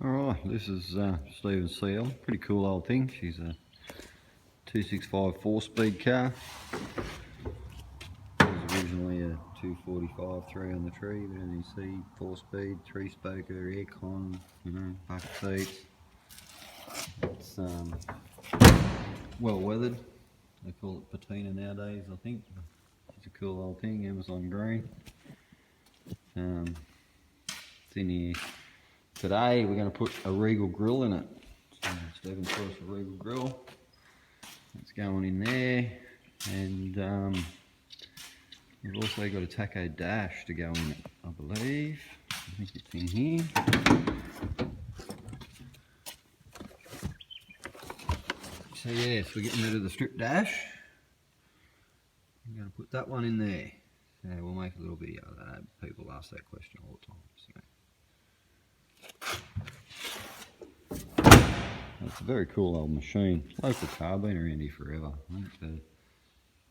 Alright, this is Stephen's CL. Pretty cool old thing. She's a 265 4-speed car. It was originally a 245 3 on the tree, but as you see, 4-speed, 3-spoker, aircon, bucket seats. It's well weathered. They call it patina nowadays, I think. It's a cool old thing, Amazon green. It's in here. Today we're going to put a Regal grill in it. So Stephen's got us a Regal grill. It's going in there, and we've also got a Tacho dash to go in it, I believe. I think it's in here. So yes, we're getting rid of the strip dash. I'm going to put that one in there. So we'll make a little video of that. People ask that question all the time. So. It's a very cool old machine. Local car, been around here forever. I think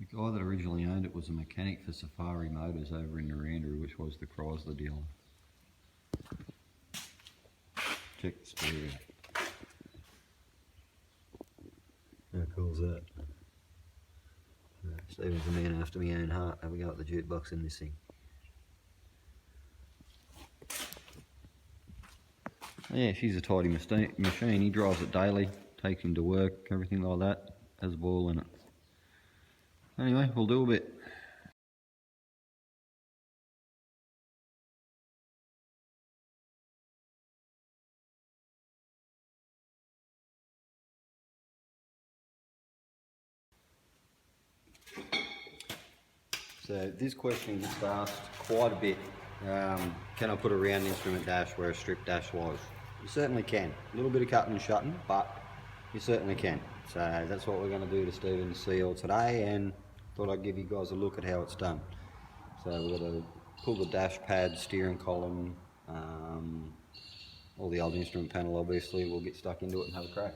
the guy that originally owned it was a mechanic for Safari Motors over in Narrandera, which was the Chrysler dealer. Check the stereo. How cool is that? Stephen's a man after my own heart. Have we got the jukebox in this thing? Yeah, she's a tidy machine. He drives it daily, takes him to work, everything like that. Has a ball in it. Anyway, we'll do a bit. So this question gets asked quite a bit. Can I put a round instrument dash where a strip dash was? You certainly can. A little bit of cutting and shutting, but you certainly can. So that's what we're going to do to Stephen's CL today, and thought I'd give you guys a look at how it's done. So we're going to pull the dash pad, steering column, all the old instrument panel obviously. We'll get stuck into it and have a crack.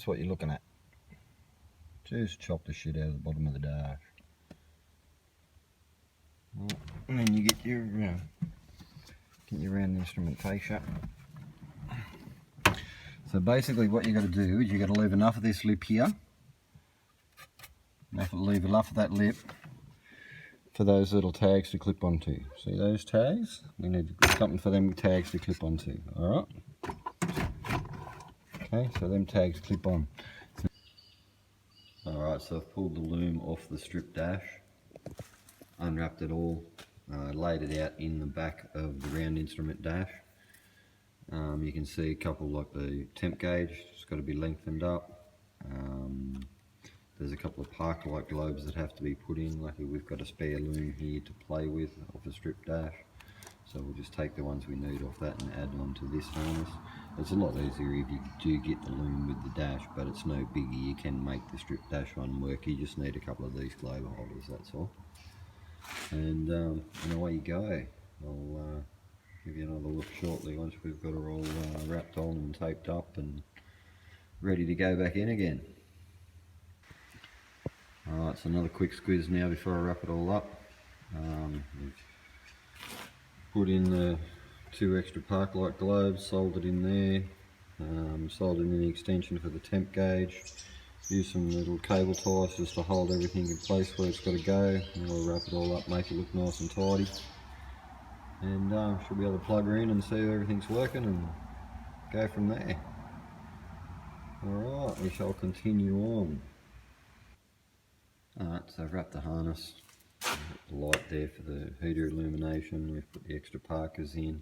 that's what you're looking at. Just chop the shit out of the bottom of the dash. And then you get your round instrument fascia. So basically what you got to do is you got to leave enough of this lip here, leave enough of that lip for those little tags to clip onto. See those tags? We need something for them tags to clip onto. Alright? Okay, so them tags clip on. Alright, so I've pulled the loom off the strip dash, unwrapped it all, laid it out in the back of the round instrument dash. You can see a couple, like the temp gauge, it's got to be lengthened up. There's a couple of Parker light globes that have to be put in. Luckily we've got a spare loom here to play with off the strip dash. So we'll just take the ones we need off that and add on to this harness. It's a lot easier if you do get the loom with the dash, but it's no biggie. You can make the strip dash one work. You just need a couple of these globe holders, that's all. And away you go. I'll give you another look shortly once we've got her all wrapped on and taped up and ready to go back in again. Alright, so another quick squiz now before I wrap it all up. We've put in the 2 extra Parker light globes, soldered in there, soldered in the extension for the temp gauge. Use some little cable ties just to hold everything in place where it's got to go. And we'll wrap it all up, make it look nice and tidy. And should be able to plug her in and see if everything's working and go from there. Alright, we shall continue on. Alright, so I've wrapped the harness, the light there for the heater illumination, we've put the extra Parkers in.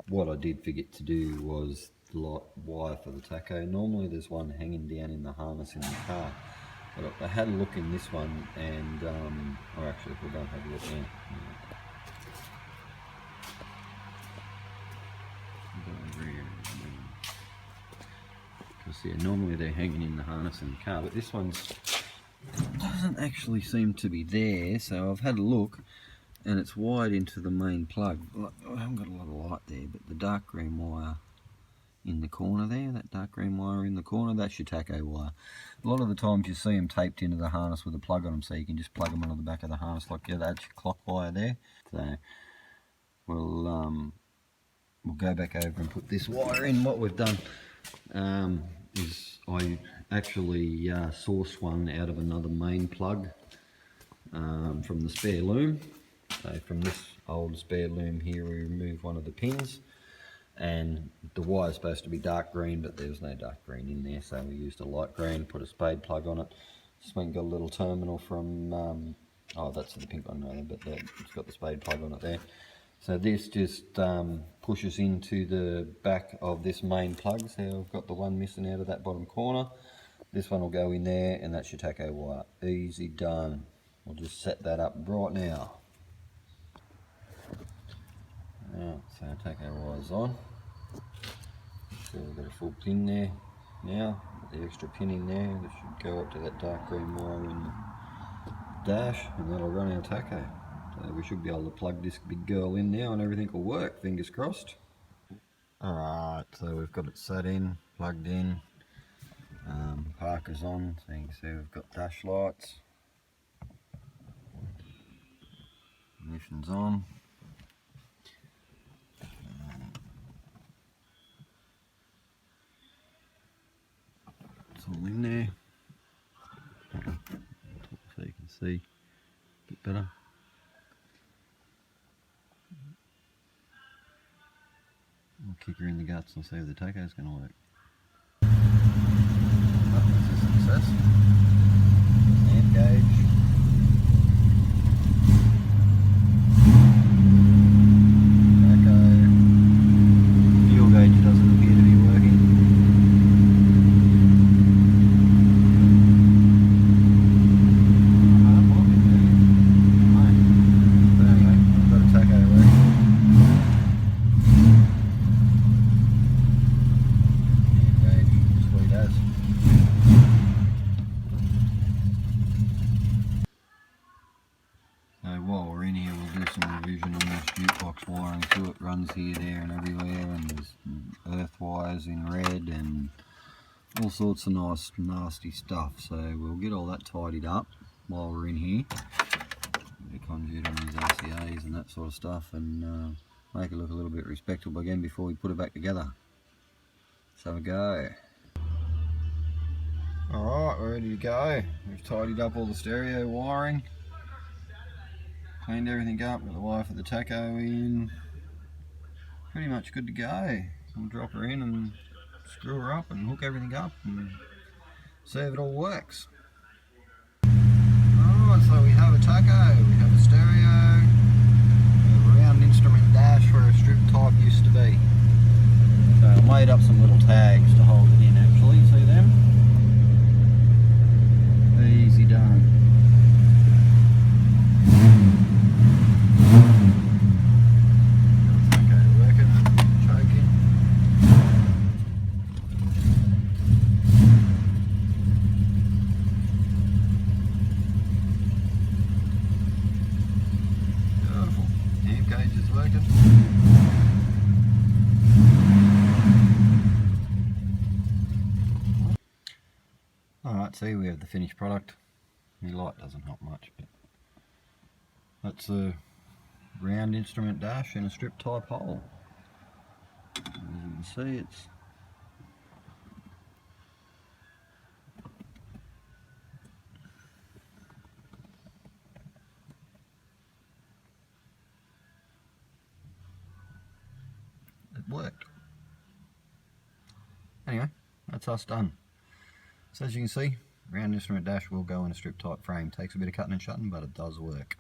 What I did forget to do was the light wire for the tacho. Normally there's one hanging down in the harness in the car, but I had a look in this one and, or actually if we don't have a look now. Because yeah, normally they're hanging in the harness in the car, but this one's doesn't actually seem to be there, so I've had a look and it's wired into the main plug. I haven't got a lot of light there, but the dark green wire in the corner there, that dark green wire in the corner, that's your tacho wire. A lot of the times you see them taped into the harness with a plug on them, so you can just plug them onto the back of the harness like, yeah, that's your clock wire there. So we'll go back over and put this wire in. What we've done is I actually sourced one out of another main plug from the spare loom. So from this old spare loom here we removed one of the pins, and the wire is supposed to be dark green, but there was no dark green in there, so we used a light green, put a spade plug on it. This one got a little terminal from, oh that's the pink one rather, but it's got the spade plug on it there. So this just pushes into the back of this main plug, so I've got the one missing out of that bottom corner. This one will go in there and that's your tacho wire. Easy done. We'll just set that up right now. So our tacho wire's on. So we've got a full pin there now, with the extra pin in there. This should go up to that dark green wire in the dash and that'll run our tacho. So we should be able to plug this big girl in now and everything will work, fingers crossed. Alright, so we've got it set in, plugged in, Parker's on, so you can see we've got dash lights, ignition's on, it's all in there, so you can see a bit better. We'll kick her in the guts and see if the tacho's going to work. That's a success. Amp gauge. Tacho. Fuel gauge doesn't appear to be working. But anyway, I've got a tacho working. So while we're in here, we'll do some revision on this jukebox wiring to it. Runs here, there and everywhere, and there's earth wires in red and all sorts of nice nasty stuff. So we'll get all that tidied up while we're in here. The conduit on these RCAs and that sort of stuff, and make it look a little bit respectable again before we put it back together. So we go. Alright, we're ready to go. We've tidied up all the stereo wiring, cleaned everything up, got the wire for the tacho in. Pretty much good to go. We'll drop her in and screw her up and hook everything up and see if it all works. Alright, so we have a tacho, we have a stereo, we have a round instrument dash where a strip type used to be. So I made up some little tags to hold it in actually, see them? Easy done. Okay, working, choking. Beautiful. Amp gauge is working. Alright, see, we have the finished product. The light doesn't help much, but that's a round instrument dash in a strip type hole. As you can see, it's it worked. Anyway, that's us done. So as you can see, round instrument dash will go in a strip type frame. Takes a bit of cutting and shutting, but it does work.